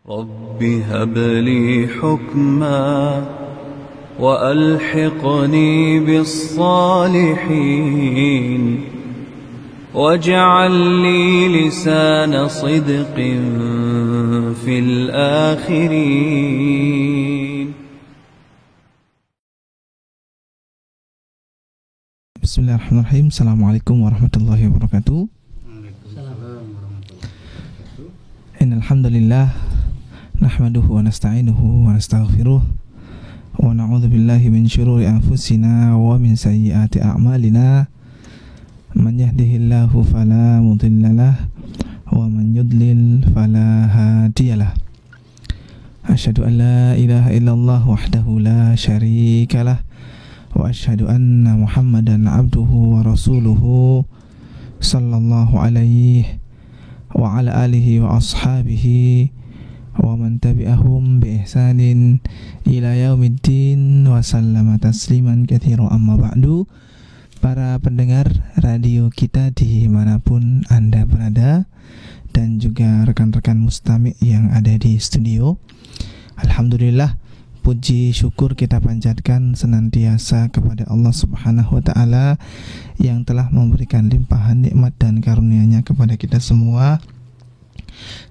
رب هب لي حكما وألحقني بالصالحين واجعل لي لسان صدق في الآخرين. Bismillahirrahmanirrahim. Assalamualaikum warahmatullahi wabarakatuh. Innal hamdalillah nahmaduhu wa nasta'inuhu wa nastaghfiruh wa na'udzu billahi min syururi anfusina wa min sayyiati a'malina. Man yahdihillahu fala mudhillalah wa man yudlil fala hadiyalah. Asyhadu an la ilaha illallah wahdahu la syarikalah wa asyhadu anna Muhammadan abduhu wa rasuluhu sallallahu alaihi wa ala alihi wa ashabihi wa man tabi'ahum bi ihsanin ila yaumiddin wa sallama tasliman katsiran. Amma ba'du. Para pendengar radio kita dimanapun Anda berada, dan juga rekan-rekan mustami' yang ada di studio, alhamdulillah, puji syukur kita panjatkan senantiasa kepada Allah Subhanahu wa ta'ala yang telah memberikan limpahan nikmat dan karunia-Nya kepada kita semua,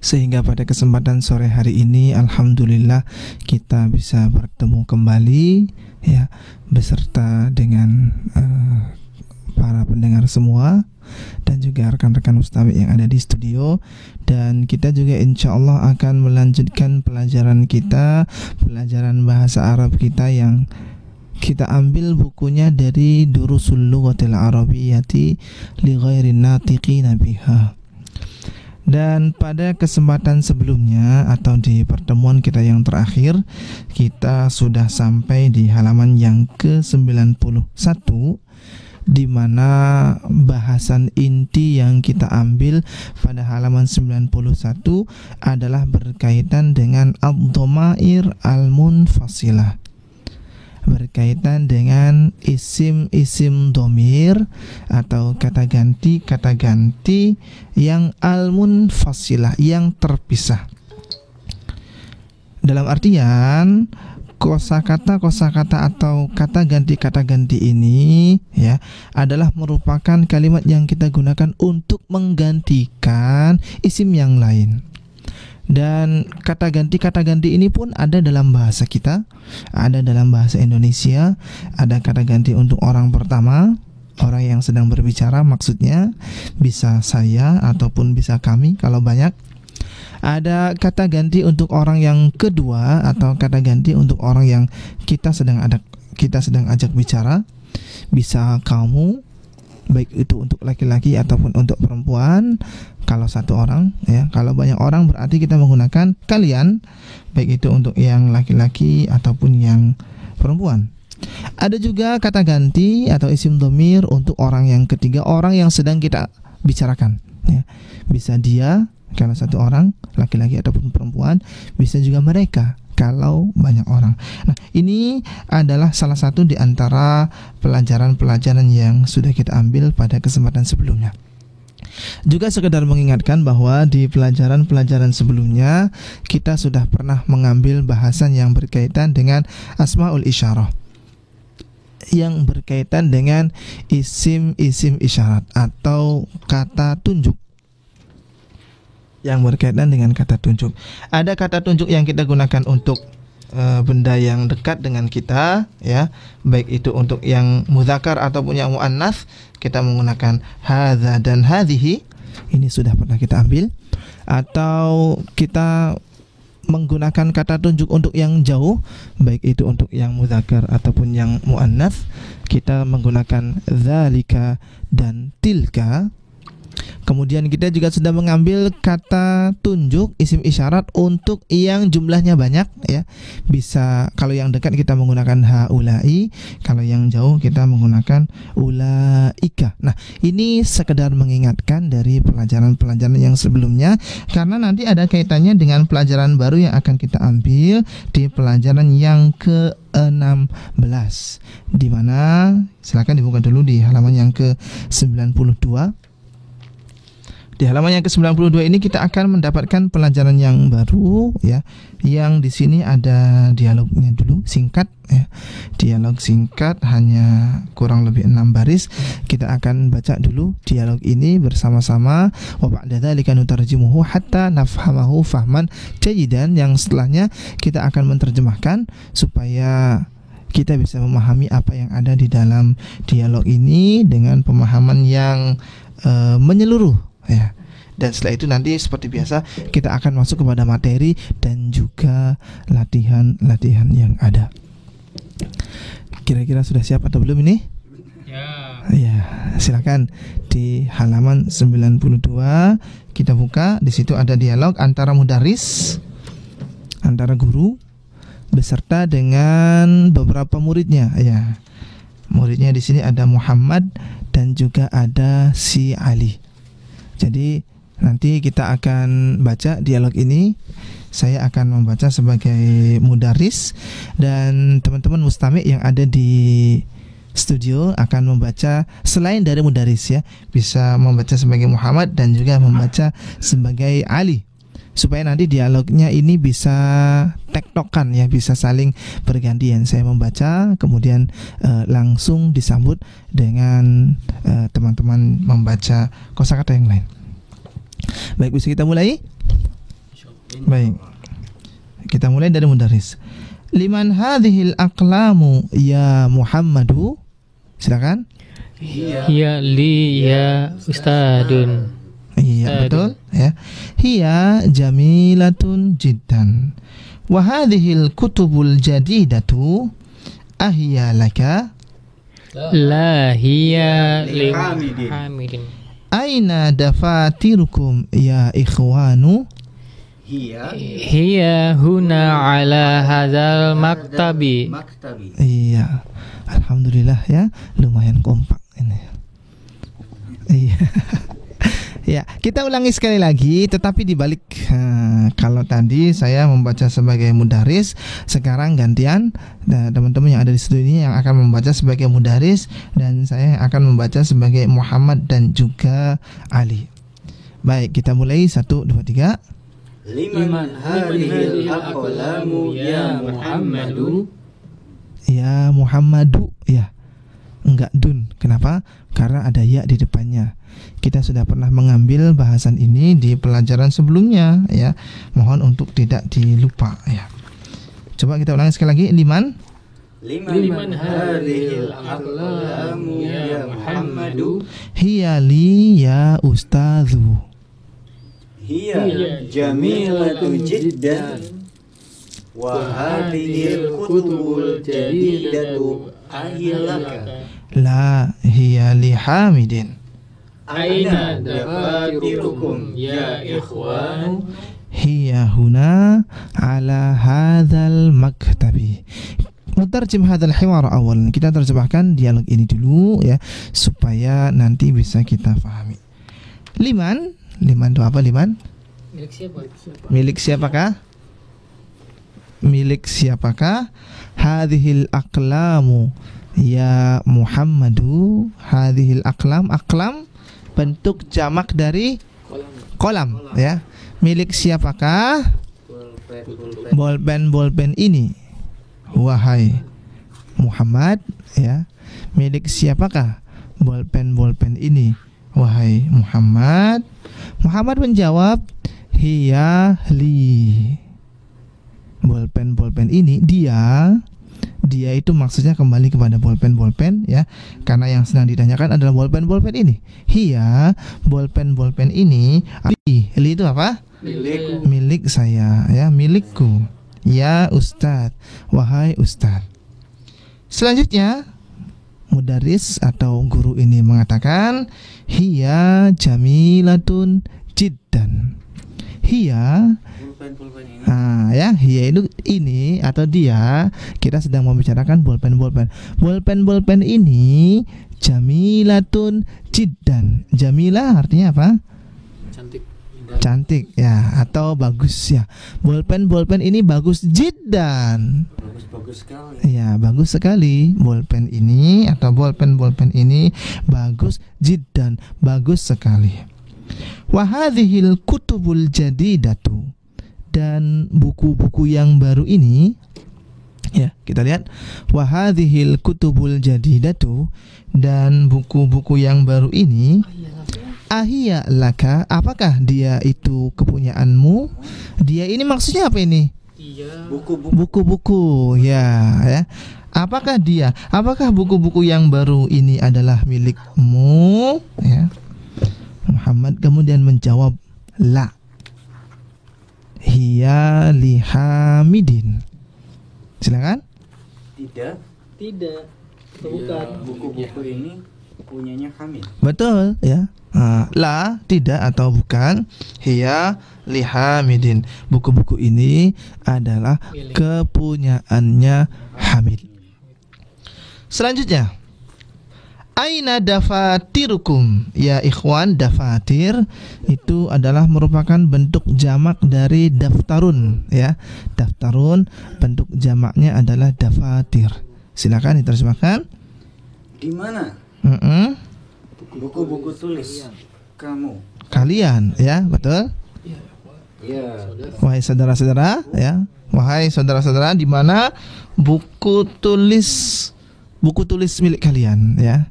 sehingga pada kesempatan sore hari ini alhamdulillah kita bisa bertemu kembali ya, beserta dengan para pendengar semua dan juga rekan-rekan mustami' yang ada di studio. Dan kita juga insya Allah akan melanjutkan pelajaran kita, pelajaran bahasa Arab kita yang kita ambil bukunya dari Durusul Lughatil Arabiyyati li Ghairin Natiqina Biha. Dan pada kesempatan sebelumnya atau di pertemuan kita yang terakhir, kita sudah sampai di halaman yang ke-91, di mana bahasan inti yang kita ambil pada halaman 91 adalah berkaitan dengan ad-dhamair al-munfasilah, berkaitan dengan isim-isim dhamir atau kata ganti yang al-munfasilah, yang terpisah. Dalam artian kosakata atau kata ganti ini ya adalah merupakan kalimat yang kita gunakan untuk menggantikan isim yang lain. Dan kata ganti ini pun ada dalam bahasa kita, ada dalam bahasa Indonesia. Ada kata ganti untuk orang pertama, orang yang sedang berbicara, maksudnya bisa saya ataupun bisa kami kalau banyak. Ada kata ganti untuk orang yang kedua atau kata ganti untuk orang yang kita sedang ajak bicara, bisa kamu, baik itu untuk laki-laki ataupun untuk perempuan. Kalau satu orang ya, kalau banyak orang berarti kita menggunakan kalian, baik itu untuk yang laki-laki ataupun yang perempuan. Ada juga kata ganti atau isim dhamir untuk orang yang ketiga, orang yang sedang kita bicarakan ya. Bisa dia kalau satu orang, laki-laki ataupun perempuan, bisa juga mereka kalau banyak orang. Nah, ini adalah salah satu di antara pelajaran-pelajaran yang sudah kita ambil pada kesempatan sebelumnya. Juga sekedar mengingatkan bahwa di pelajaran-pelajaran sebelumnya kita sudah pernah mengambil bahasan yang berkaitan dengan asmaul isyarah, yang berkaitan dengan isim-isim isyarat atau kata tunjuk, yang berkaitan dengan kata tunjuk. Ada kata tunjuk yang kita gunakan untuk benda yang dekat dengan kita ya, baik itu untuk yang mudzakkar ataupun yang muannats, kita menggunakan hadza dan hadhihi. Ini sudah pernah kita ambil. Atau kita menggunakan kata tunjuk untuk yang jauh, baik itu untuk yang mudzakkar ataupun yang muannats, kita menggunakan dzalika dan tilka. Kemudian kita juga sudah mengambil kata tunjuk isim isyarat untuk yang jumlahnya banyak ya. Bisa kalau yang dekat kita menggunakan haulai, kalau yang jauh kita menggunakan ulaika. Nah, ini sekedar mengingatkan dari pelajaran-pelajaran yang sebelumnya, karena nanti ada kaitannya dengan pelajaran baru yang akan kita ambil di pelajaran yang ke-16, di mana silakan dibuka dulu di halaman yang ke-92. Di halaman yang ke-92 ini kita akan mendapatkan pelajaran yang baru ya. Yang di sini ada dialognya dulu, singkat ya. Dialog singkat hanya kurang lebih 6 baris. Kita akan baca dulu dialog ini bersama-sama. Wa ba'da dzalika nutarjimuhu hatta nafhamahu fahman jayidan. Yang setelahnya kita akan menerjemahkan supaya kita bisa memahami apa yang ada di dalam dialog ini dengan pemahaman yang menyeluruh ya. Dan setelah itu nanti seperti biasa kita akan masuk kepada materi dan juga latihan-latihan yang ada. Kira-kira sudah siap atau belum ini? Ya, silakan di halaman 92 kita buka. Di situ ada dialog antara mudaris, antara guru beserta dengan beberapa muridnya ya. Muridnya di sini ada Muhammad dan juga ada si Ali. Jadi nanti kita akan baca dialog ini. Saya akan membaca sebagai mudaris dan teman-teman mustami' yang ada di studio akan membaca selain dari mudaris ya. Bisa membaca sebagai Muhammad dan juga membaca sebagai Ali. Supaya nanti dialognya ini bisa tektokan ya, bisa saling bergantian. Saya membaca kemudian langsung disambut dengan teman-teman membaca kosakata yang lain. Baik, bisa kita mulai? Baik. Kita mulai dari mudaris. Liman hadhil aqlamu ya Muhammadu? Silakan. Hiya li ya ustadun. Iya, betul ya. Hiya jamilatun jiddan. Wa hadhil kutubul jadidatu ahiya laka? La hiya li Hamidin. Aina dafatirukum ya ikhwanu? Hiya huna ala hadzal maktabi. Iya. Alhamdulillah ya, lumayan kompak ini. Iya. Ya, kita ulangi sekali lagi, tetapi dibalik. Kalau tadi saya membaca sebagai mudaris, sekarang gantian teman-teman yang ada di studio ini yang akan membaca sebagai mudaris dan saya akan membaca sebagai Muhammad dan juga Ali. Baik, kita mulai 1, 2, 3. Liman hadhil aqlamu ya Muhammadu. Ya Muhammadu ya. Enggak dun. Kenapa? Karena ada ya di depannya. Kita sudah pernah mengambil bahasan ini di pelajaran sebelumnya ya. Mohon untuk tidak dilupa ya. Coba kita ulangi sekali lagi. Liman hadhil aqlamu ya Muhammadu. Hiya li ya ustadzu. Hiya jamilatu jiddan. Wa hadhil kutubul jadidatu ahilaka. La hiya li Hamidin. Aina dafatirukum ya ikhwan? Hiya huna ala hadzal maktabi. Mutarjim hadzal hiwar awal. Kita terjemahkan dialog ini dulu ya supaya nanti bisa kita pahami. Liman itu apa liman? Milik siapakah? Milik siapakah? Hadhil aqlamu ya Muhammadu. Hadhil aqlam. Aqlam bentuk jamak dari kolam ya. Milik siapakah? Bolpen ini wahai Muhammad ya. Milik siapakah bolpen ini wahai Muhammad? Muhammad menjawab, hiya li. Bolpen ini dia itu maksudnya kembali kepada bolpen ya, karena yang sedang ditanyakan adalah bolpen ini. Hiya, bolpen ini. Li itu apa? Milik saya ya, milikku. Ya Ustadz, wahai Ustadz. Selanjutnya mudaris atau guru ini mengatakan, hiya jamilatun jiddan. Hiya ya, hiya itu ini atau dia. Kita sedang membicarakan bolpen. Bolpen ini jamilatun jiddan. Jamilah artinya apa? Cantik ya, atau bagus ya. Bolpen ini bagus jiddan. Bagus sekali. Ya, bagus sekali. Bolpen ini atau bolpen ini bagus jiddan, bagus sekali. Wa hadhil kutubul jadidatu, dan buku-buku yang baru ini, ya, kita lihat wa hadhil kutubul jadidatu, dan buku-buku yang baru ini, ahiya laka, apakah dia itu kepunyaanmu? Dia ini maksudnya apa ini? Buku-buku, ya. Apakah buku-buku yang baru ini adalah milikmu? Ya. Muhammad kemudian menjawab, la, hiya li Hamidin. Silakan. Tidak. Bukan. Buku-buku ini punyanya Hamid. Betul, ya. La, tidak atau bukan. Hiya li Hamidin. Buku-buku ini adalah kepunyaannya Hamid. Selanjutnya, aina dafatirukum? Ya ikhwan, dafatir itu adalah merupakan bentuk jamak dari daftarun, ya. Daftarun bentuk jamaknya adalah dafatir. Silakan diterjemahkan. Di mana? Buku-buku tulis kamu. Kalian, ya, betul. Ya. Wahai saudara-saudara, ya. Wahai saudara-saudara, di mana buku tulis milik kalian, ya.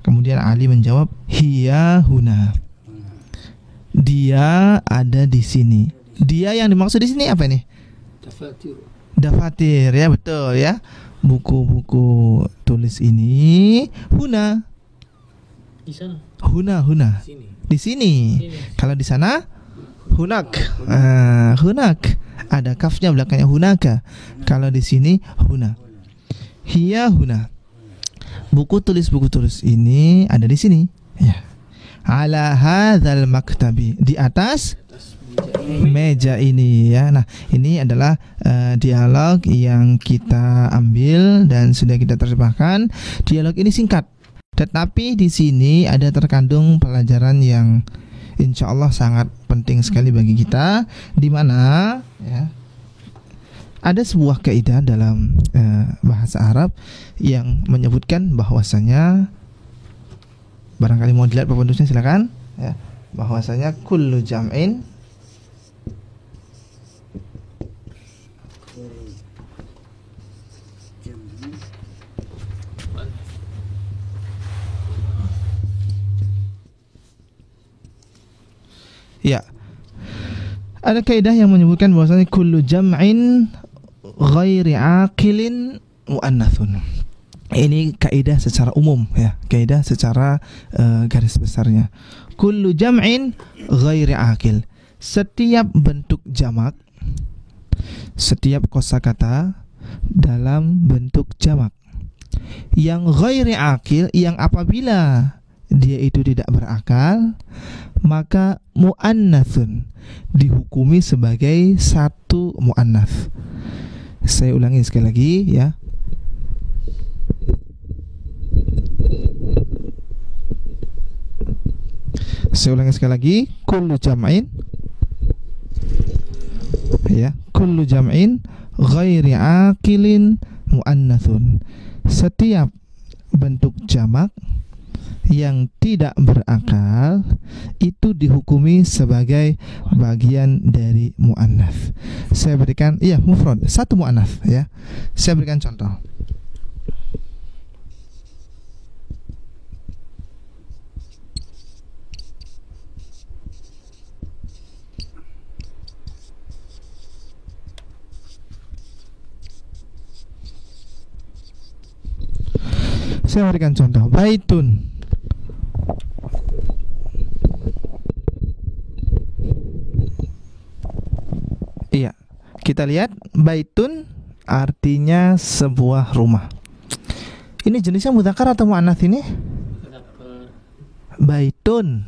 Kemudian Ali menjawab, hiya huna. Dia ada di sini. Dia yang dimaksud di sini apa nih? Dafatir, ya, betul, ya. Buku-buku tulis ini huna. Di sana. Huna. Di sini. Kalau di sana hunak. Hunak. Ada kafnya belakangnya hunaka. Kalau di sini huna. Hiya huna. Buku tulis ini ada di sini, ya. Ala hadzal maktabi, di atas meja ini, ya. Nah, ini adalah dialog yang kita ambil dan sudah kita terjemahkan. Dialog ini singkat, tetapi di sini ada terkandung pelajaran yang insya Allah sangat penting sekali bagi kita, di mana, ya, ada sebuah kaidah dalam bahasa Arab yang menyebutkan bahwasanya, barangkali mau dilihat penulisnya, silakan, ya, bahwasanya kullu jam'in ya, ada kaidah yang menyebutkan bahwasanya kullu jam'in ghairi aqilin mu'annatsun. Ini kaidah secara umum, ya, kaidah secara garis besarnya. Kullu jam'in ghairi aqil. Setiap bentuk jamak, setiap kosakata dalam bentuk jamak yang ghairi aqil, yang apabila dia itu tidak berakal, maka mu'annatsun, dihukumi sebagai satu mu'annats. Saya ulangi sekali lagi, ya. Saya ulangi sekali lagi, kullu jam'in, ya, kullu jam'in ghairi aqilin mu'annatsun. Setiap bentuk jamak yang tidak berakal itu dihukumi sebagai bagian dari mu'annats. Saya berikan, iya, mufrad, satu mu'annats, ya. Saya berikan contoh. Saya berikan contoh, baitun. Iya, kita lihat baitun artinya sebuah rumah. Ini jenisnya mudzakkar atau muannats ini? Baitun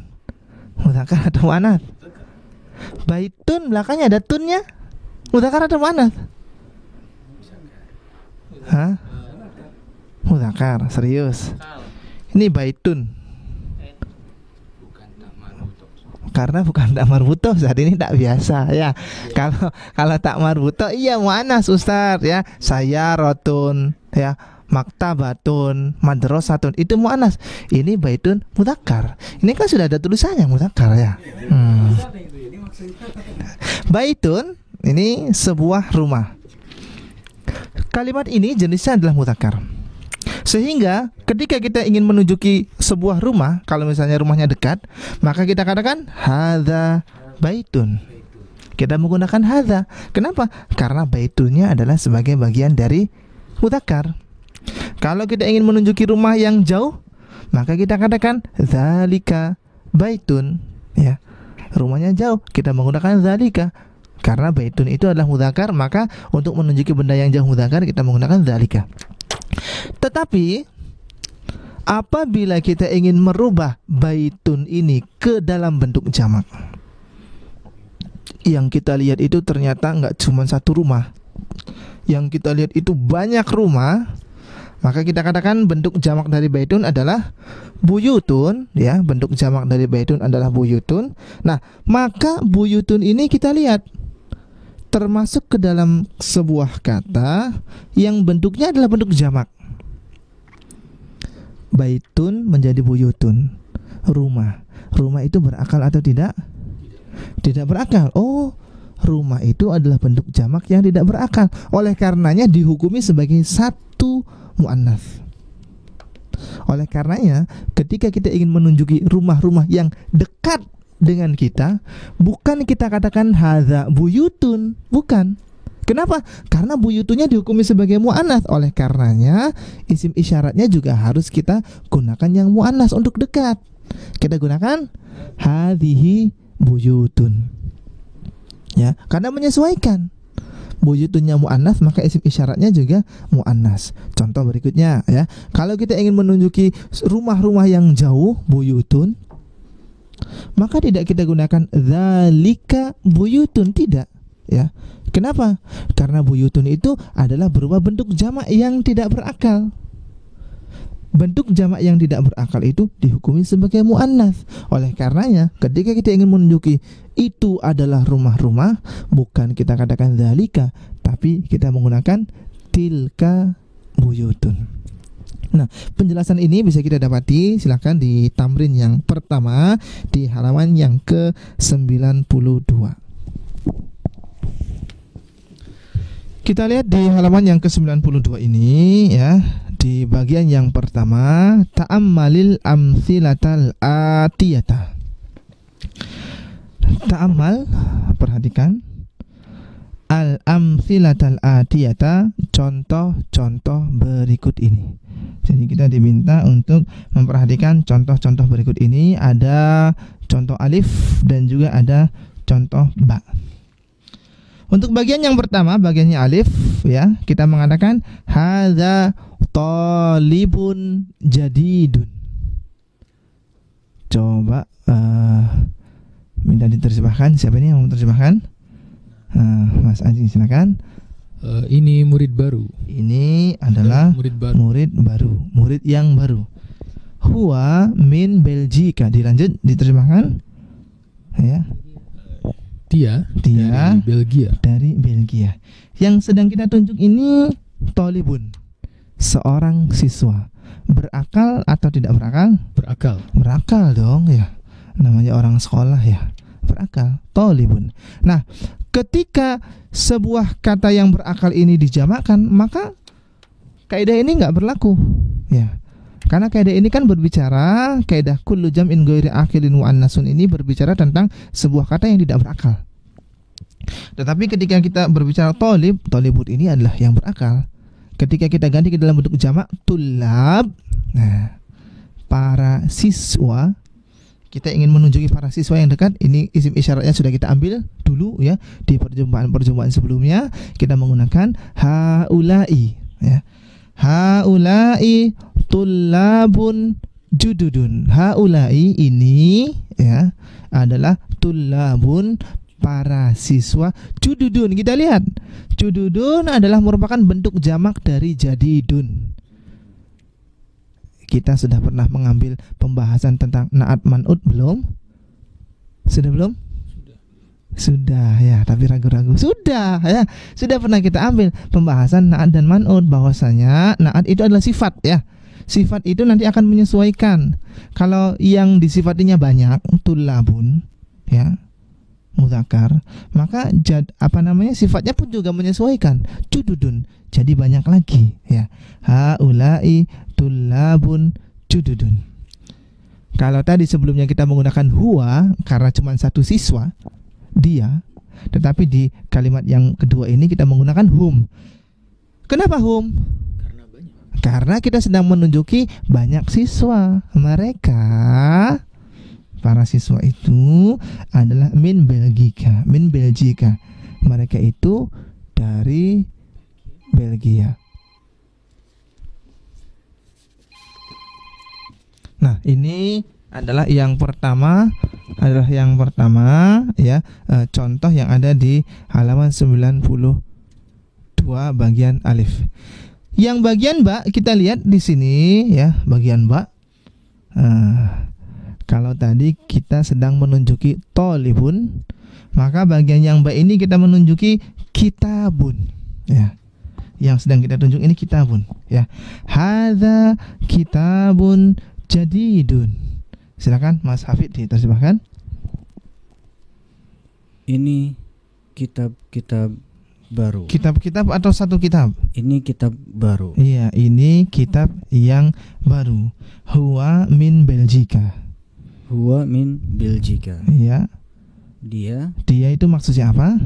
mudzakkar atau muannats? Baitun belakangnya ada tunnya. Mudzakkar atau muannats? Hah? Mudzakkar, serius. Ini baitun. Karena bukan tak marbutoh, saat ini tak biasa, ya. Kalau tak marbutoh, iya muannas Ustaz, ya. Saya rotun, ya. maktabatun, madrasatun itu muannas. Ini baitun mudzakkar. Ini kan sudah ada tulisannya mudzakkar ya. Baitun ini sebuah rumah. Kalimat ini jenisnya adalah mudzakkar. Sehingga ketika kita ingin menunjuki sebuah rumah, kalau misalnya rumahnya dekat, maka kita katakan hadza baitun. Kita menggunakan hadza. Kenapa? Karena baitunnya adalah sebagai bagian dari mudzakkar. Kalau kita ingin menunjuki rumah yang jauh, maka kita katakan dzalika baitun, ya. Rumahnya jauh, kita menggunakan dzalika. Karena baitun itu adalah mudzakkar, maka untuk menunjuki benda yang jauh mudzakkar kita menggunakan dzalika. Tetapi apabila kita ingin merubah baitun ini ke dalam bentuk jamak, yang kita lihat itu ternyata nggak cuma satu rumah, yang kita lihat itu banyak rumah, maka kita katakan bentuk jamak dari baitun adalah buyutun, ya. Bentuk jamak dari baitun adalah buyutun. Nah, maka buyutun ini kita lihat termasuk ke dalam sebuah kata yang bentuknya adalah bentuk jamak. Baitun menjadi buyutun, rumah. Rumah itu berakal atau tidak? Tidak berakal. Oh, rumah itu adalah bentuk jamak yang tidak berakal. Oleh karenanya dihukumi sebagai satu muannas. Oleh karenanya ketika kita ingin menunjuki rumah-rumah yang dekat dengan kita, bukan kita katakan hadza buyutun, bukan. Kenapa? Karena buyutunnya dihukumi sebagai muannas. Oleh karenanya isim isyaratnya juga harus kita gunakan yang muannas untuk dekat. Kita gunakan hadhihi buyutun, ya, karena menyesuaikan. Buyutunnya muannas, maka isim isyaratnya juga muannas. Contoh berikutnya, ya. Kalau kita ingin menunjuki rumah-rumah yang jauh, buyutun, maka tidak kita gunakan dzalika buyutun, tidak, ya. Kenapa? Karena buyutun itu adalah berupa bentuk jamak yang tidak berakal. Bentuk jamak yang tidak berakal itu dihukumi sebagai muannas. Oleh karenanya ketika kita ingin menunjuki itu adalah rumah-rumah, bukan kita katakan dzalika, tapi kita menggunakan tilka buyutun. Nah, penjelasan ini bisa kita dapati silakan di tamrin yang pertama di halaman yang ke-92. Kita lihat di halaman yang ke-92 ini, ya. Di bagian yang pertama, ta'ammalil amtsilatal atiyata. Ta'ammal, perhatikan, al amtsilatal atiyata, contoh-contoh berikut ini. Jadi kita diminta untuk memperhatikan contoh-contoh berikut ini. Ada contoh alif dan juga ada contoh ba. Untuk bagian yang pertama, bagiannya alif, ya, kita mengatakan hadza talibun jadidun. Coba minta diterjemahkan. Siapa ini yang mau menerjemahkan? Mas Anjing, silakan. Ini murid baru. Ini adalah murid baru, murid yang baru. Huwa min Belgika. Dilanjut, diterjemahkan, ya. Dia dari Belgia. Dari Belgia. Yang sedang kita tunjuk ini talibun, seorang siswa. Berakal atau tidak berakal? Berakal. Berakal dong, ya. Namanya orang sekolah, ya. Berakal, talibun. Nah, ketika sebuah kata yang berakal ini dijamakkan, maka kaidah ini nggak berlaku, ya. Karena kaidah ini kan berbicara, kaidah kullu jam'in ghairi aqilin wa annasun ini berbicara tentang sebuah kata yang tidak berakal. Tetapi ketika kita berbicara talib, talibut ini adalah yang berakal. Ketika kita ganti ke dalam bentuk jamak tulab, nah, para siswa, kita ingin menunjuki para siswa yang dekat, ini isim isyaratnya sudah kita ambil dulu, ya. Di perjumpaan sebelumnya kita menggunakan haulai, ya. Haulai tullabun jududun. Haulai ini, ya, adalah tullabun, para siswa. Jududun, kita lihat, jududun adalah merupakan bentuk jamak dari jadidun. Kita sudah pernah mengambil pembahasan tentang naat man'ut belum? Sudah belum? Sudah ya, tapi ragu-ragu. Sudah ya, sudah pernah kita ambil pembahasan na'at dan man'ut, bahwasanya na'at itu adalah sifat ya. Sifat itu nanti akan menyesuaikan. Kalau yang disifatinya banyak, tulabun ya, mudzakkar, maka sifatnya pun juga menyesuaikan. Jududun, jadi banyak lagi ya. Haula'i tulabun jududun. Kalau tadi sebelumnya kita menggunakan huwa karena cuma satu siswa, dia, tetapi di kalimat yang kedua ini kita menggunakan hum. Kenapa hum? Karena kita sedang menunjuki banyak siswa. Mereka, para siswa itu adalah min Belgika. Mereka itu dari Belgia. Nah, ini adalah yang pertama ya, contoh yang ada di halaman 92 bagian alif. Yang bagian ba kita lihat di sini ya, bagian ba. Kalau tadi kita sedang menunjuki tolibun, maka bagian yang ba ini kita menunjuki kitabun ya. Yang sedang kita tunjuk ini kitabun ya. Hadza kitabun jadidun. Silakan Mas Hafid diterjemahkan. Ini kitab-kitab baru. Kitab-kitab atau satu kitab? Ini kitab baru. Iya, ini kitab yang baru. Huwa min Belgika. Iya. Dia itu maksudnya apa?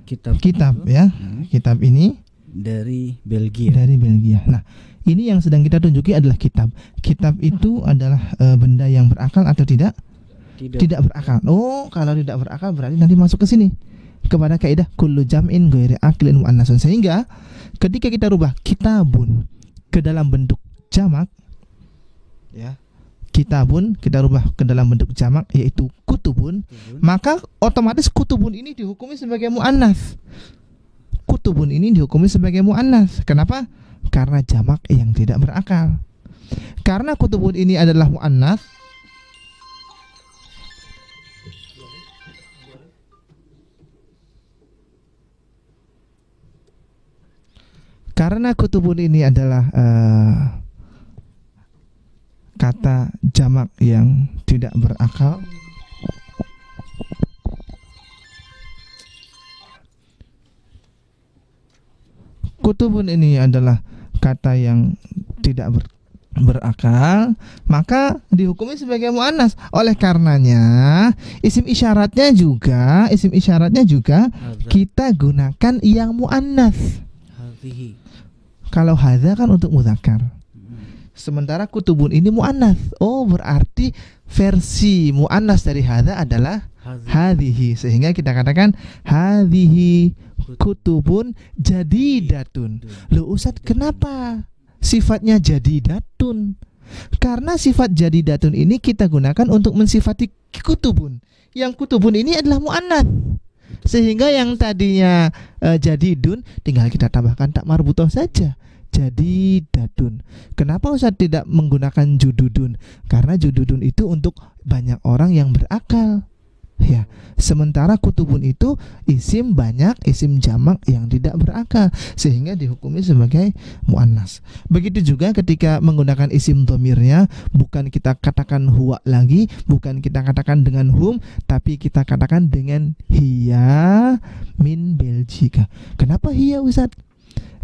Kitab ya. Kitab ini dari Belgia. Nah, ini yang sedang kita tunjuki adalah kitab. Kitab itu adalah benda yang berakal atau tidak? Tidak berakal. Oh, kalau tidak berakal berarti nanti masuk ke sini kepada kaidah kullu jam'in ghairi aqlin muannasun. Sehingga ketika kita rubah kitabun ke dalam bentuk jamak ya. Kitabun kita rubah ke dalam bentuk jamak yaitu kutubun, maka otomatis kutubun ini dihukumi sebagai muannats. Kutubun ini dihukumi sebagai muannats. Kenapa? Karena jamak yang tidak berakal. Karena kutubun ini adalah muannats, kata jamak yang tidak berakal, kutubun ini adalah kata yang tidak berakal, maka dihukumi sebagai muannas. Oleh karenanya isim isyaratnya juga kita gunakan yang muannas. Kalau hadza kan untuk mudzakkar, sementara kutubun ini muannas. Oh, berarti versi muannas dari hadza adalah hadhihi, sehingga kita katakan hadhihi kutubun jadidatun. Loh Ustaz, kenapa sifatnya jadidatun? Karena sifat jadidatun ini kita gunakan untuk mensifati kutubun. Yang kutubun ini adalah muannats, sehingga yang tadinya jadidun tinggal kita tambahkan tak marbutoh saja, jadidatun. Kenapa Ustaz tidak menggunakan jududun? Karena jududun itu untuk banyak orang yang berakal ya, sementara kutubun itu isim banyak, isim jamak yang tidak berakal, sehingga dihukumi sebagai muannas. Begitu juga ketika menggunakan isim dhamirnya, bukan kita katakan huwa lagi, bukan kita katakan dengan hum, tapi kita katakan dengan hiya min Belgika. Kenapa hiya Ustaz?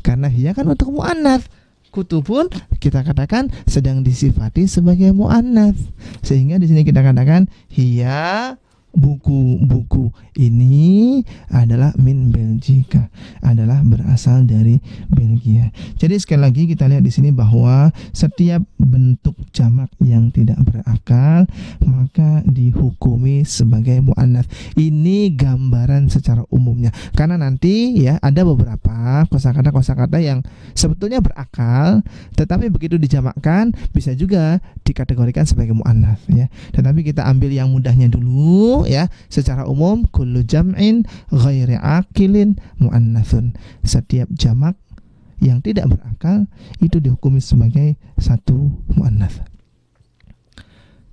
Karena hiya kan untuk muannas. Kutubun kita katakan sedang disifati sebagai muannas, sehingga di sini kita katakan hiya, buku-buku ini adalah min Belgika, adalah berasal dari Belgia. Jadi sekali lagi kita lihat di sini bahwa setiap bentuk jamak yang tidak berakal maka dihukumi sebagai muannats. Ini gambaran secara umumnya. Karena nanti ya ada beberapa kosakata yang sebetulnya berakal, tetapi begitu dijamakkan bisa juga dikategorikan sebagai muannats ya. Tetapi kita ambil yang mudahnya dulu ya. Secara umum kullu jam'in ghairi aqilin muannatsun. Setiap jamak yang tidak berakal itu dihukumi sebagai satu muannats.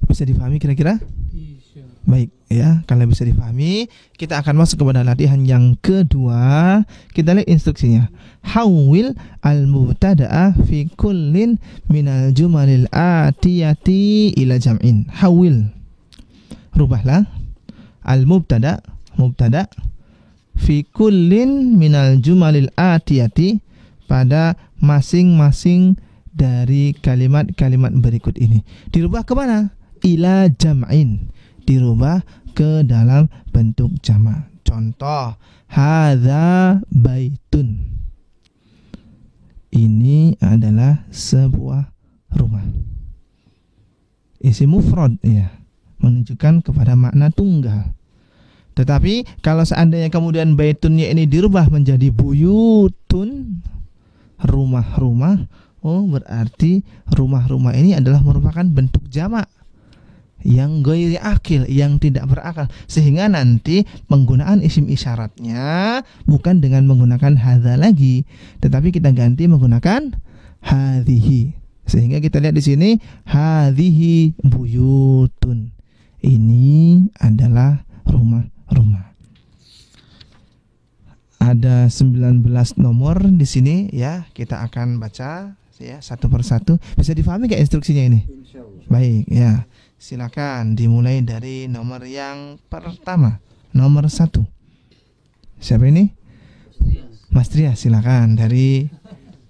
Bisa dipahami kira-kira? Baik ya, kalau bisa dipahami, kita akan masuk kepada latihan yang kedua. Kita lihat instruksinya. Hawwil al-mubtada'a fi kullin minal jumalil atiyati ila jam'in. Hawwil. Rubahlah al-mubtada' mubtada' fi kullin minal jumalil atiyati pada masing-masing dari kalimat-kalimat berikut ini. Dirubah ke mana? Ila jam'in. Dirubah ke dalam bentuk jamak. Contoh, hadza baitun. Ini adalah sebuah rumah. Isim mufrad ya, menunjukkan kepada makna tunggal. Tetapi kalau seandainya kemudian baitunnya ini dirubah menjadi buyutun, rumah-rumah, oh berarti rumah-rumah ini adalah merupakan bentuk jamak yang ghairi akil, yang tidak berakal, sehingga nanti penggunaan isim isyaratnya bukan dengan menggunakan hadza lagi, tetapi kita ganti menggunakan hadhihi. Sehingga kita lihat di sini hadhihi buyutun. Ini adalah rumah-rumah. Ada 19 nomor di sini ya, kita akan baca ya satu persatu. Bisa difahami enggak instruksinya ini? Baik ya. Silakan dimulai dari nomor yang pertama, nomor 1. Siapa ini? Mas Tria, silakan dari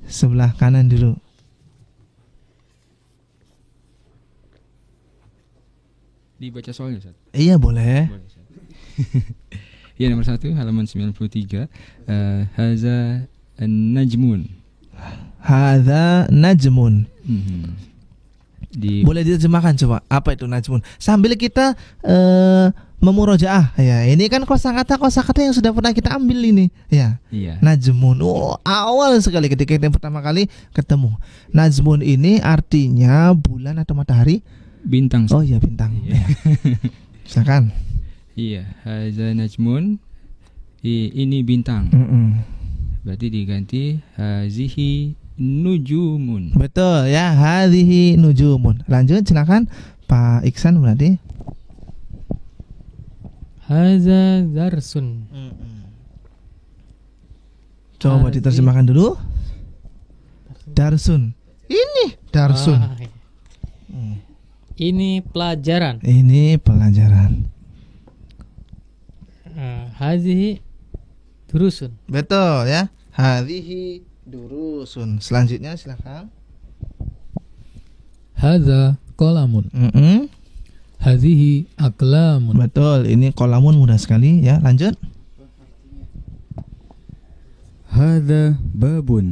sebelah kanan dulu. Dibaca soalnya, Ustaz? Iya, boleh. Ya, nomor 1 halaman 93. Haza najmun. Hadza najmun. Boleh diterjemahkan coba, apa itu najmun? Sambil kita memurojaah. Ya, ini kan kosakata yang sudah pernah kita ambil ini. Ya. Iya. Najmun. Oh, awal sekali ketika kita pertama kali ketemu. Najmun ini artinya bulan atau matahari? Bintang. Oh iya, bintang. Iya. Silakan. Iya, hadza najmun. Ini bintang. Berarti diganti hazihi nujumun. Betul ya, hadhihi nujumun. Lanjut silakan Pak Iksan berarti. Hadza darsun. Coba diterjemahkan dulu. Darsun. Ini darsun. Ini pelajaran. Ini pelajaran. Hadhihi durusun. Betul ya. Hadhihi durusun. Selanjutnya silakan. Hadza qalamun. Hadhihi aqlamun. Betul, ini qalamun mudah sekali ya. Lanjut. Hadza babun.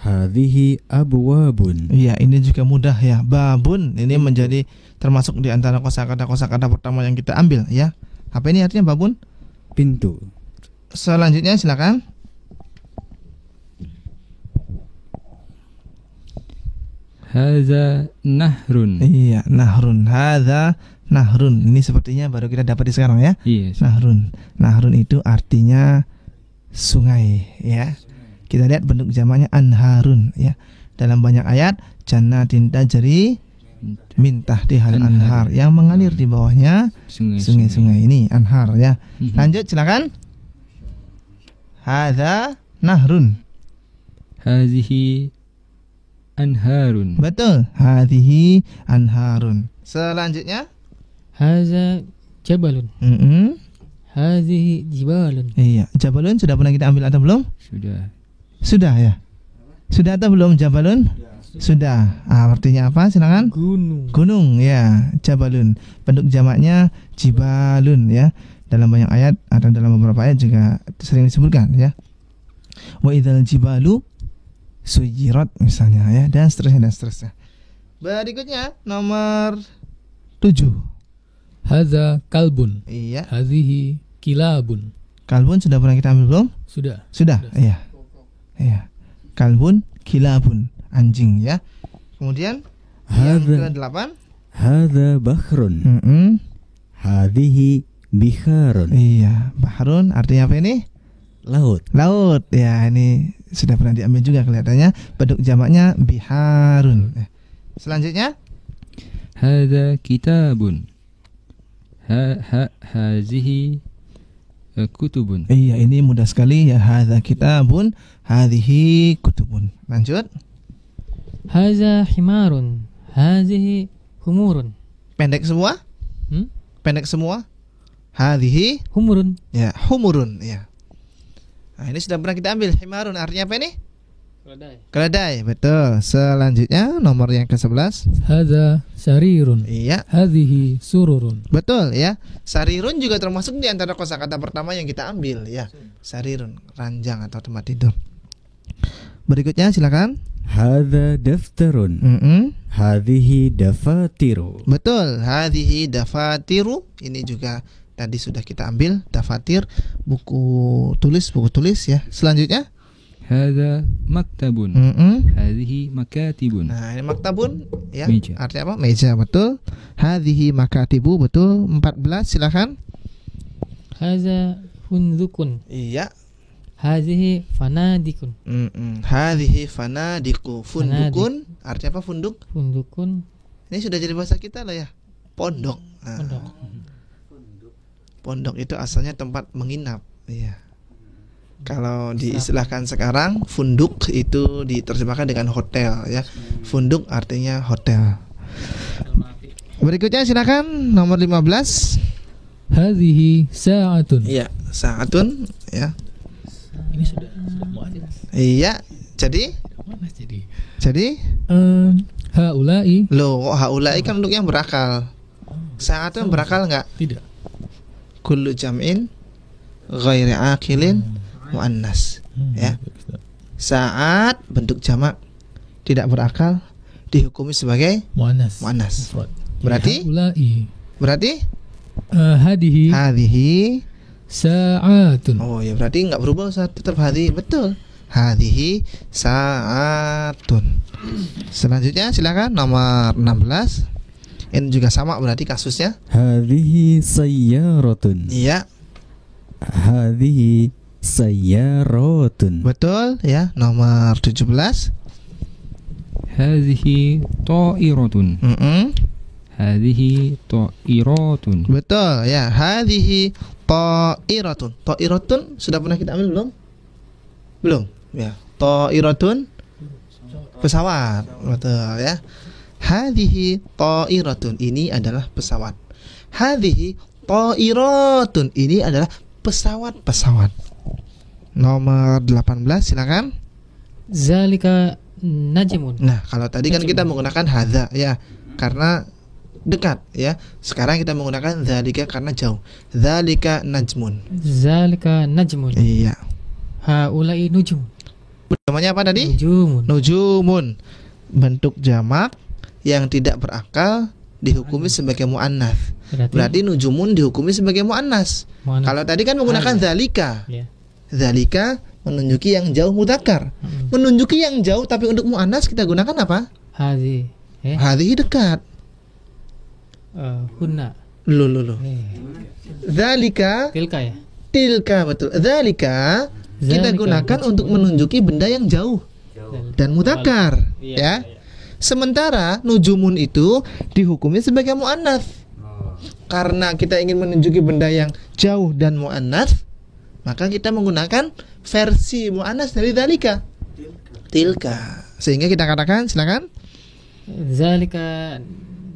Hadhihi abwabun. Iya, ini juga mudah ya. Babun ini menjadi termasuk di antara kosakata pertama yang kita ambil ya. Apa ini artinya babun? Pintu. Selanjutnya silakan. Hadza nahrun. Iya, nahrun. Hadza nahrun. Ini sepertinya baru kita dapat di sekarang ya. Iya. Nahrun. Nahrun itu artinya sungai ya. Kita lihat bentuk jamaknya anharun ya. Dalam banyak ayat jannatin tajri min tahtihal anhar, yang mengalir di bawahnya sungai-sungai. Ini anhar ya. Lanjut silakan. Hadza nahrun. Hazihi anharun. Betul, hadhihi anharun. Selanjutnya Hadza jabalun. Hadhihi jibalun. Iya, jabalun sudah pernah kita ambil atau belum? Sudah ya. Sudah atau belum jabalun? Sudah. Artinya apa? Silakan. Gunung ya, jabalun. Bentuk jamaknya jibalun ya. Dalam banyak ayat atau dalam beberapa ayat juga sering disebutkan ya. Wa idzal jibalu suyirat misalnya ya, dan seterusnya. Berikutnya nomor 7. Hadza kalbun. Iya. Hadhihi kilabun. Kalbun sudah pernah kita ambil belum? Sudah. Iya. Iya. Kalbun, kilabun, anjing ya. Kemudian yang ke-8. Hadza bahrun. Hadhihi biharun. Iya, bahrun artinya apa ini? Laut. Ya, ini sudah pernah diambil juga kelihatannya. Bentuk jamaknya biharun. Selanjutnya hadza kitabun. Hazihi kutubun. Iya, ini mudah sekali ya. Hadza kitabun, hadhihi kutubun. Lanjut. Haza himarun, hazihi humurun. Pendek semua? Pendek semua? Hadhihi Humurun. ya, humurun ya. Nah, ini sudah pernah kita ambil. Himarun artinya apa ini? Keledai, betul. Selanjutnya nomor yang ke-11. Hadza sarirun. Iya, Hadhihi sururun. betul ya. Sarirun juga termasuk di antara kosakata pertama yang kita ambil ya. Sarirun, ranjang atau tempat tidur. Berikutnya silakan. Hadza daftarun. Hadhihi dafatiru. Betul, hadhihi dafatiru. Ini juga tadi sudah kita ambil. Dafatir, buku tulis ya. Selanjutnya. Hadza maktabun. Hadhihi makatibun. Nah, ini maktabun ya. Meja. Artinya apa? Meja, betul. Hadhihi makatibu, betul. 14 silakan. Haza fundukun, Iya. hazihi fanadikun. Hadhihi fanadiku. Fundukun artinya apa? Funduk. Fundukun, Ini sudah jadi bahasa kita lah ya. Pondok. Nah, pondok. pondok itu asalnya tempat menginap. Iya. Kalau diistilahkan sekarang, funduk itu diterjemahkan dengan hotel ya. Funduk artinya hotel. Berikutnya silakan nomor 15. Hadhihi sa'atun. Iya, saatun ya. Ini sudah mu'adzin. Iya, jadi Mana jadi? Haula'i loh, haulai kan untuk yang berakal. Saatun berakal enggak? tidak. Kullu jam'in ghairi akilin muannas ya. Saat bentuk jamak tidak berakal dihukumi sebagai Muannas. muannas. Mufrad. Berarti Haula'i hadhihi hadhihi. sa'atun. Oh ya, berarti enggak berubah Ustaz, tetap hadhihi. Betul. Hadhihi saatun. Selanjutnya silakan nomor 16. Ini juga sama berarti kasusnya. Hadhihi sayyaratun. Iya, Hadhihi sayyaratun. betul ya. Nomor 17. Hazihi ta'iratun. Hazihi ta'iratun. Betul ya. Hadhihi ta'iratun. Ta'iratun sudah pernah kita ambil belum? Belum ya. Ta'iratun pesawat. Betul ya. Hadhihi ta'iratun, ini adalah pesawat. Hadhihi ta'iratun, ini adalah pesawat-pesawat. Nomor 18 silakan. Zalika najmun. Nah, kalau tadi kan kita menggunakan hadza ya, karena dekat ya. Sekarang kita menggunakan zalika karena jauh. Zalika najmun. Zalika najmun. Iya. Haula'i nujum. Namanya apa tadi? Nujumun. Nujumun. Bentuk jamak yang tidak berakal dihukumi sebagai muannas. Berarti nujumun dihukumi sebagai muannas. Kalau tadi kan menggunakan zalika. Ya. Zalika menunjuki yang jauh mudzakkar. Menunjuki yang jauh tapi untuk muannas kita gunakan apa? Hazi. Hadhihi dekat. Hunna. Lu. Zalika, Tilka ya. tilka, betul. Zalika kita Zalika gunakan untuk menunjuki benda yang jauh dan mudzakkar ya. Sementara nujumun itu dihukumi sebagai muannas. Karena kita ingin menunjuki benda yang jauh dan muannas, maka kita menggunakan versi muannas dari zalika. Tilka. Sehingga kita katakan, silakan. Zalika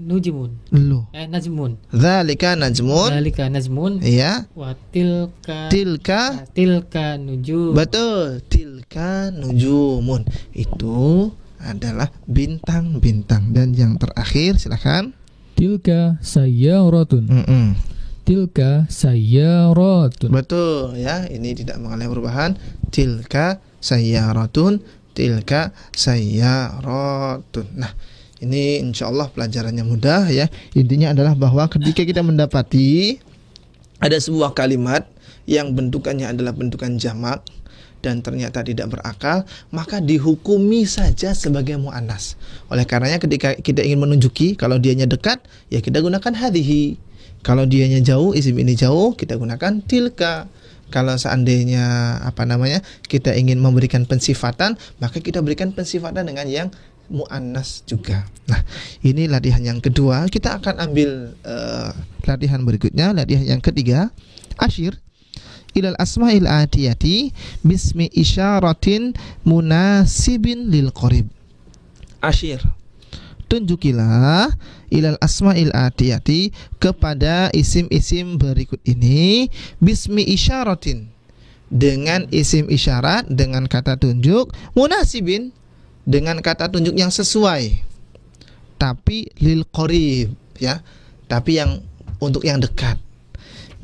nujumun. Lu. Najmun. Zalika najmun. Zalika najmun. Iya. Wa tilka nujum. Betul. Tilka nujumun. Itu adalah bintang-bintang. Dan yang terakhir silakan. Tilka sayyaratun. Tilka sayyaratun. Betul ya, ini tidak mengalami perubahan. Tilka sayyaratun, tilka sayyaratun. Nah, ini insyaallah pelajarannya mudah ya. Intinya adalah bahwa ketika kita mendapati ada sebuah kalimat yang bentukannya adalah bentukan jamak dan ternyata tidak berakal, maka dihukumi saja sebagai muannas. Oleh karenanya ketika kita ingin menunjuki kalau dianya dekat, ya kita gunakan hadhihi. Kalau dianya jauh, isim ini jauh, kita gunakan tilka. Kalau seandainya kita ingin memberikan pensifatan, maka kita berikan pensifatan dengan yang muannas juga. Nah, ini latihan yang kedua. Kita akan ambil latihan berikutnya, latihan yang ketiga. Asyir ilal asma'il atiyati bismi isyaratin munasibin lil qarib. Asyir, tunjukilah ilal asma'il atiyati, kepada isim-isim berikut ini, bismi isyaratin, dengan isim isyarat, dengan kata tunjuk, munasibin, dengan kata tunjuk yang sesuai, tapi lil qarib, ya, tapi yang untuk yang dekat.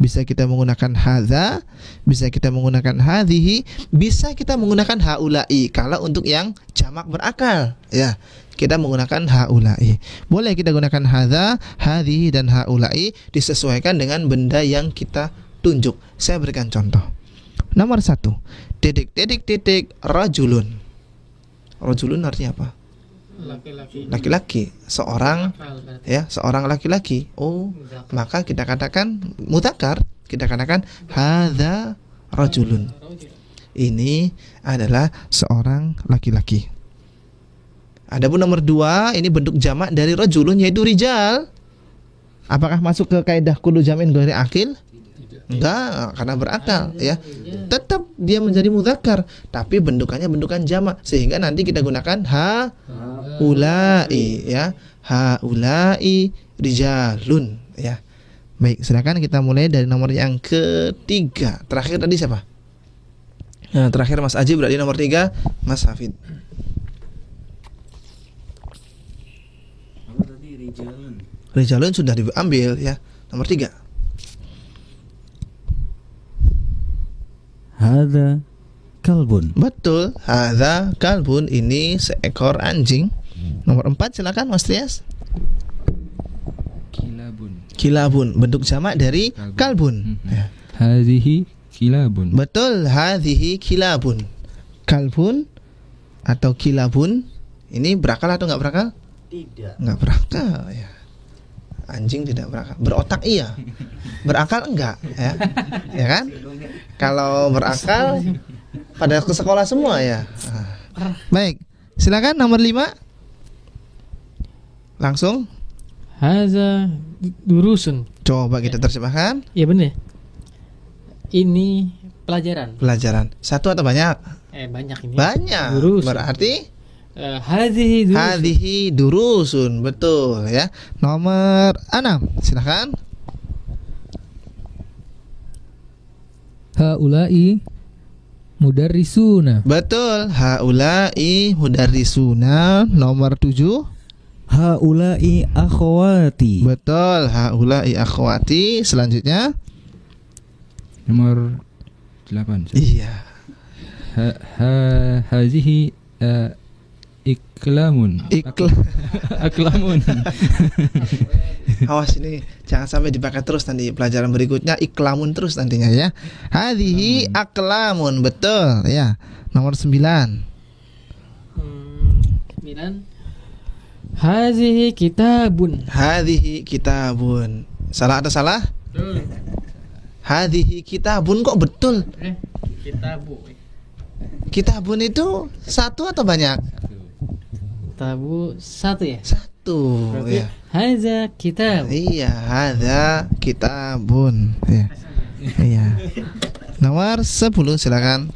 Bisa kita menggunakan hadza, bisa kita menggunakan hadhihi, bisa kita menggunakan haula'i kalau untuk yang jamak berakal, ya. Kita menggunakan haula'i. Boleh kita gunakan hadza, hadhihi dan haula'i, disesuaikan dengan benda yang kita tunjuk. Saya berikan contoh. Nomor 1, titik rajulun. Rajulun artinya apa? Laki-laki, seorang, ya, seorang laki-laki. Oh, maka kita katakan mudzakkar, kita katakan hadza rajulun. Ini adalah seorang laki-laki. Adapun nomor 2, ini bentuk jamak dari rajulun, yaitu rijal. Apakah masuk ke kaidah kullu jam'in ghairi akil? Enggak, karena berakal, ya. Tetap dia menjadi mudzakkar, tapi bentukannya bentukan jamak, sehingga nanti kita gunakan haula'i, ya. Haula'i rijalun, ya. Baik, silakan kita mulai dari nomor yang ketiga. Terakhir tadi siapa? Nah, terakhir Mas Aji, berarti nomor 3 Mas Hafid. Apa tadi rijalun? Rijalun sudah diambil, ya. Nomor 3. Hadza kalbun. Betul, hadza kalbun, ini seekor anjing. Nomor 4 silakan Mas Trias. Kilabun, bentuk jamak dari kalbun. Ya. Hadhihi kilabun. Betul, hadhihi kilabun. Kalbun atau kilabun ini berakal atau enggak berakal? Tidak. Enggak berakal, ya. Anjing tidak berakal. Berotak iya. Berakal enggak, ya. Ya kan? Kalau berakal pada ke sekolah semua, ya. Baik, silakan nomor 5. Langsung. Haza durusun. Coba kita terjemahkan. Iya benar. Ini pelajaran. Pelajaran. Satu atau banyak? Banyak ini. Banyak. Durusun. Berarti hadhihi durusun. hadhihi durusun. Betul, ya. Nomor 6. Silakan. Haula'i mudarrisuna. Betul, haula'i mudarrisuna. Nomor 7. Haula'i akhwati. Betul, haula'i akhwati. Selanjutnya Nomor 8. iya. Hadhihi iklamun. Aklamun. Awas ini jangan sampai dipakai terus nanti pelajaran berikutnya, iklamun terus nantinya, ya. Hadhihi aklamun. Betul, ya. Nomor 9. 9. Hadhihi kitabun. Hadhihi kitabun. Salah atau salah? Betul. Hadhihi kitabun, kok betul? Kitabu. Kitabun itu satu atau banyak? Kitabu 1 ya? 1, Berarti ya. haza kitab. Iya, hadza kitabun. Ya. Iya. Nomor 10 silakan.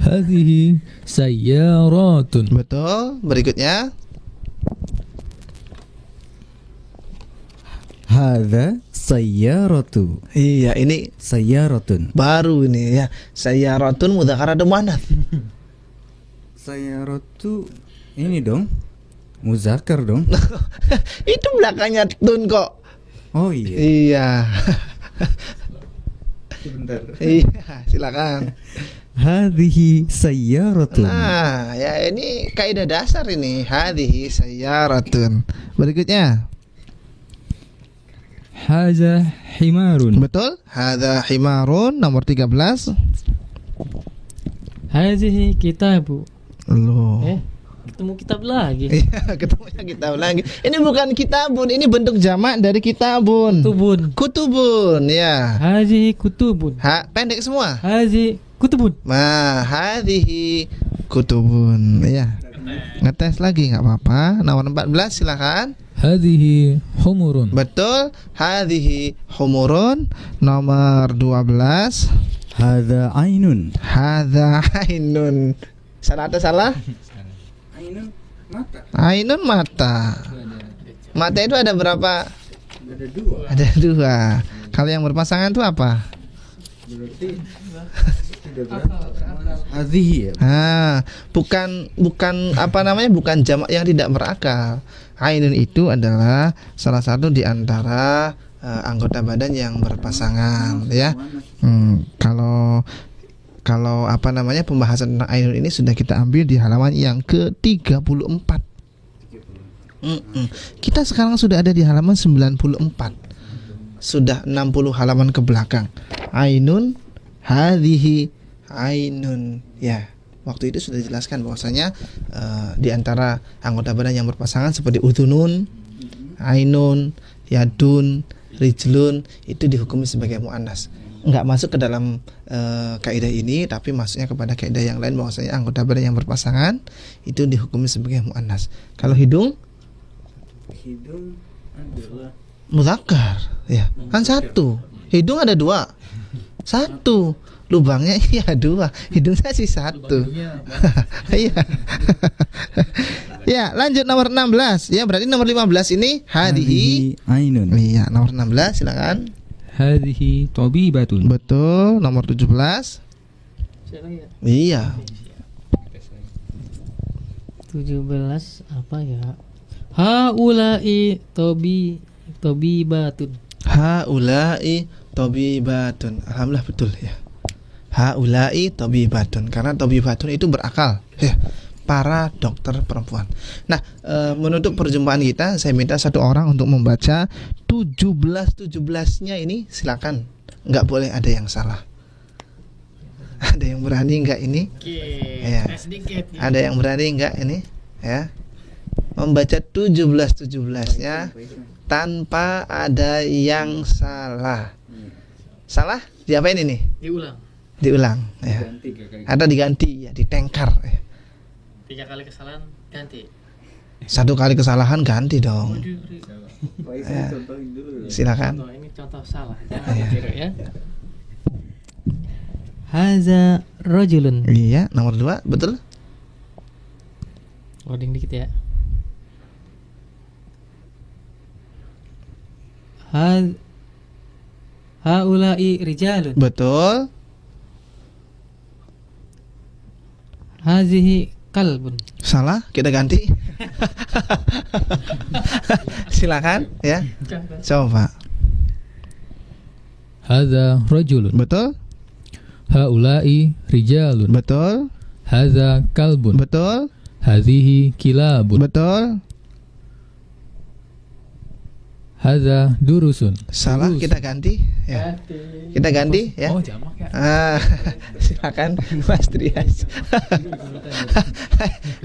Hadhihi sayyaratun. Betul. Berikutnya. Hadza sayyaratu. Iya, ini Sayyaratun. baru ini, ya. Sayyaratun mudzakkar atau muannats? Sayyaratu ini dong. Muzakkar dong. Itu belakangnya tun kok. Oh iya. Iya. Sebentar. Iya, silakan. Hadhihi sayyaratun. Nah, ya ini kaidah dasar ini. Hadhihi sayyaratun. Berikutnya. Hadza himarun. Betul? Hadza himarun. Nomor 13. Hadhihi kitabu. Loh. Ketemu kitab lagi. Iya, ketemunya kitab lagi. Ini bukan kitabun, ini bentuk jamak dari kitabun. Kutubun. Kutubun, ya. Hadhihi kutubun. Pendek semua. Hadhihi kutubun. Nah, hadhihi kutubun, ya. Ngetes lagi nggak apa-apa. Nomor 14 silakan. Hadhihi humurun. Betul. Hadhihi humurun. Nomor 12. Hadza ainun. Hadza ainun. Salah atau salah? Ainun mata. Ainun mata. Mata itu ada berapa? Ada dua. Ada dua. Kalau yang berpasangan itu apa? Berarti hadhihi ya. Bukan apa namanya? Bukan jamak yang tidak berakal. Ainun itu adalah salah satu di antara anggota badan yang berpasangan, ya. Kalau apa namanya, pembahasan tentang ainun ini sudah kita ambil di halaman yang ke-34. Kita sekarang sudah ada di halaman 94. Sudah 60 halaman ke belakang. Ainun, hadhihi ainun. Ya, waktu itu sudah dijelaskan bahwasanya di antara anggota badan yang berpasangan seperti udhunun, ainun, yadun, rijlun itu dihukumi sebagai muannas. Enggak masuk ke dalam kaidah ini, tapi masuknya kepada kaidah yang lain bahwasanya anggota badan yang berpasangan itu dihukumi sebagai muannas. Kalau hidung adalah mudzakkar, ya. Kan satu. Hidung ada dua. Satu. Lubangnya iya dua. Hidungnya sih satu. Iya. Ya, lanjut nomor 16. Ya, berarti nomor 15 ini hadhihi ainun. Iya, nomor 16 silakan. Hadhihi tabibatun. Betul, nomor 17. Iya. 17 apa ya? Haula'i tabibatun. Haula'i tabibatun. Alhamdulillah betul ya. Haula'i tabibatun, karena tabibatun itu berakal, ya. Para dokter perempuan. Nah, menutup perjumpaan kita, saya minta satu orang untuk membaca 17-17-nya ini, silakan. Nggak boleh ada yang salah. Ada yang berani nggak ini? Ya. Ada yang berani nggak ini? Ya. Membaca 17-17-nya tanpa ada yang salah. Salah? Diapain ini? Diulang ya. Ada diganti ya, ditengkar ya. 3 kali kesalahan ganti. 1 kali kesalahan ganti dong. Ya. Silakan. Ini contoh salah. Jangan ditiru ya. Haza rajulun. Iya, nomor 2, betul? Loading dikit ya. Haula'i rijalun. Betul. Hazihi kalbun. Salah, kita ganti. Silakan ya. Coba. Hadza rajulun. Betul? Haula'i rijalun. Betul? Hadza kalbun. Betul? Hadhihi kilabun. Betul? Hadza durusun. Salah, kita ganti ya. Kita ganti ya. Oh, jamak ya. Silakan Mas Trias.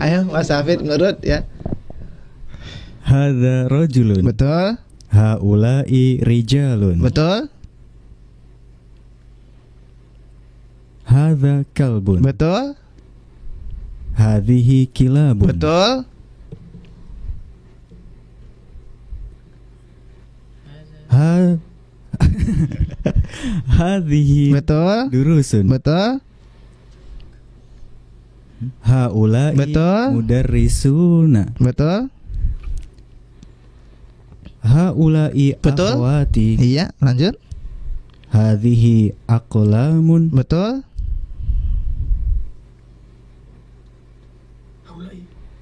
Ayo Mas Hafid ngurut ya. Hadza rajulun. Betul? Haula'i rijalun. Betul? Hadza kalbun. Betul? Hadhihi kilabun. Betul? Hadhihi Betul? durusun. Betul? Haula'i Betul? mudarrisuna. Betul? Haula'i Betul? akhwati. Iya, lanjut. Hadhihi aqlamun. Betul?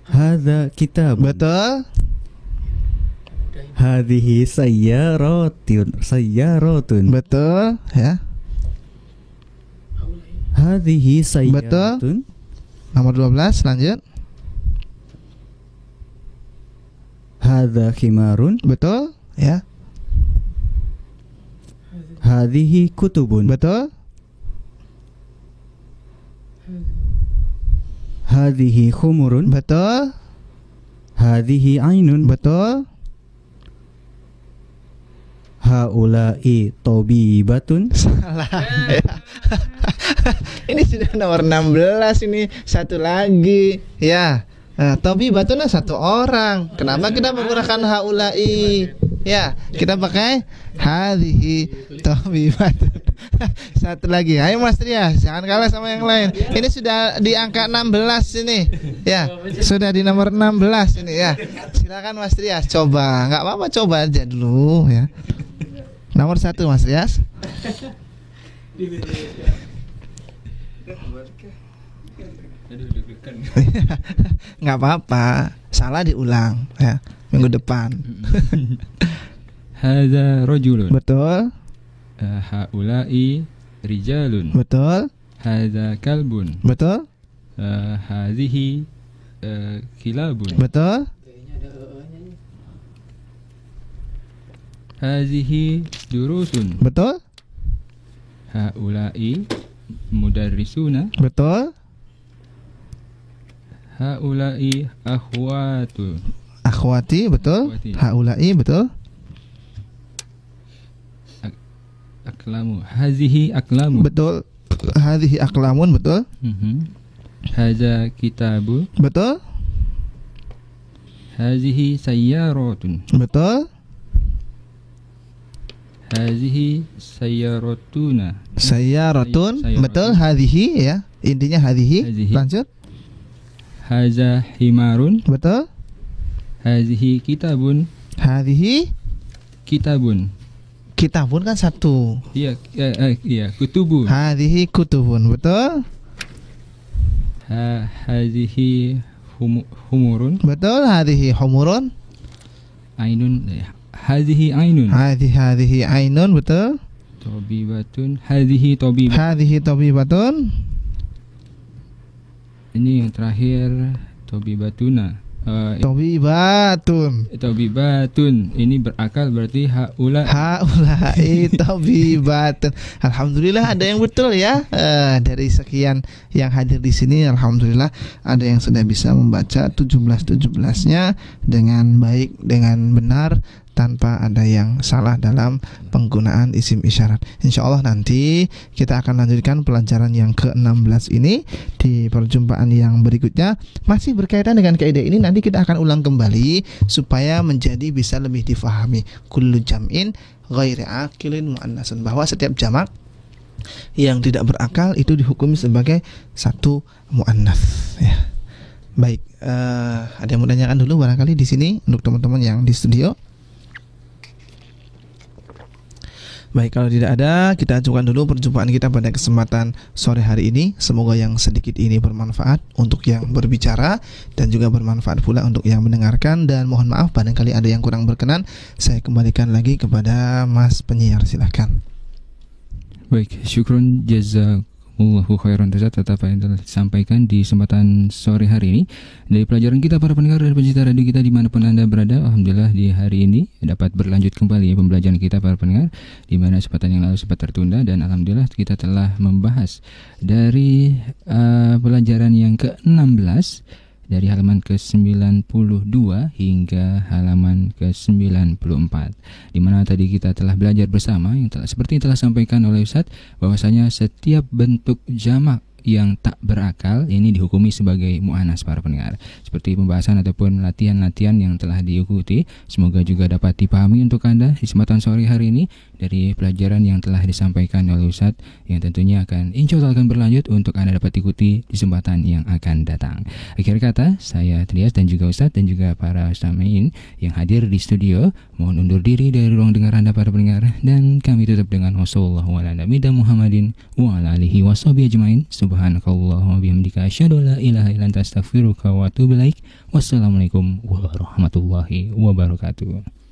Hadza kitabun. Betul? Hadhihi sayyaratun. Betul? Ya. Hadhihi sayyaratun. Nomor 12, lanjut. Hadza khimarun. Betul? Ya. Hadhihi kutubun. Betul? Hadhihi khumurun. Betul? Hadhihi ainun. Betul? Haula'i tabibatun. Salah. Ini sudah nomor 16 ini. Satu lagi. Ya. Tabibatun satu orang. Kenapa kita menggunakan haulai? Ya, kita pakai hadhihi tabibatun. Satu lagi. Ayo Mas Trias, jangan kalah sama yang lain. Ini sudah di angka 16 ini. Ya, sudah di nomor 16 ini ya. Silakan Mas Trias coba. Enggak apa-apa, coba aja dulu ya. Nomor 1 Mas Trias. Nggak apa-apa, salah diulang ya minggu depan. Hadza rajulun. Betul. Haula'i rijalun. Betul. Hadza kalbun. Betul. Hadhihi kilabun. Betul. Hadhihi durusun. Betul. Haula'i mudarrisuna. Betul. Haula'i akhwatu. Akhwati, betul. Akhwati. Haulai, betul. Aklamu. Hazihi aklamu. Betul. Hadhihi aklamun, betul. Hadza kitabu. Betul. Hazihi sayyaratun. Betul. Hazihi sayyaratuna. Sayyaratun, Sayyaratun. betul. Hadhihi ya. Intinya hadhihi. Hadhihi. Lanjut. Hadza himarun. Betul. Hazihi kitabun. Hadhihi Kitabun. kitabun kan satu. Iya, iya, kutubu. Hadhihi kutubun, betul. Hazihi humurun. Betul. Hadhihi humurun. Ainun. Hazihi ainun. Hadhihi ainun, betul. Tabibatun. Hazihi tabibatun. Hadhihi tabibatun. Ini yang terakhir tabibatuna. Tabibatun. Tabibatun. Ini berakal berarti haula. Haulai tabibatun. Alhamdulillah ada yang betul ya. Dari sekian yang hadir di sini, alhamdulillah ada yang sudah bisa membaca 17-17-nya dengan baik, dengan benar, tanpa ada yang salah dalam penggunaan isim isyarat. Insya Allah nanti kita akan lanjutkan pelajaran yang ke-16 ini di perjumpaan yang berikutnya. Masih berkaitan dengan kaidah ini, nanti kita akan ulang kembali supaya menjadi bisa lebih difahami. Kullu jam'in ghairi aqilin muannasun, bahwa setiap jamak yang tidak berakal itu dihukumi sebagai satu muannats ya. Baik, ada yang mau tanyakan dulu barangkali di sini untuk teman-teman yang di studio? Baik, kalau tidak ada, kita ajukan dulu perjumpaan kita pada kesempatan sore hari ini. Semoga yang sedikit ini bermanfaat untuk yang berbicara dan juga bermanfaat pula untuk yang mendengarkan. Dan mohon maaf barangkali ada yang kurang berkenan, saya kembalikan lagi kepada Mas penyiar, silahkan. Baik, syukron jazakumullahu khairan atas apa yang telah disampaikan di kesempatan sore hari ini dari pelajaran kita para pendengar dan pencinta radio kita dimanapun Anda berada. Alhamdulillah di hari ini dapat berlanjut kembali pembelajaran kita para pendengar, di mana kesempatan yang lalu sempat tertunda, dan alhamdulillah kita telah membahas dari pelajaran yang ke-16 dari halaman ke-92 hingga halaman ke-94, di mana tadi kita telah belajar bersama yang telah seperti telah sampaikan oleh Ustadz, bahwasanya setiap bentuk jamak yang tak berakal ini dihukumi sebagai mu'annas para pendengar. Seperti pembahasan ataupun latihan-latihan yang telah diikuti, semoga juga dapat dipahami untuk Anda di kesempatan sore hari ini dari pelajaran yang telah disampaikan oleh Ustadz, yang tentunya akan insyaallah akan berlanjut untuk Anda dapat ikuti di kesempatan yang akan datang. Akhir kata, saya Trias dan juga Ustadz dan juga para samiin yang hadir di studio mohon undur diri dari ruang dengar Anda para pendengar, dan kami tutup dengan wassallallahu ala nabiyina Muhammadin wa ala alihi washabihi ajmain. Subhanakallahumma bihamdika asyhadu an la ilaha illa anta astaghfiruka wa atubu ilaik. Wassalamualaikum warahmatullahi wabarakatuh.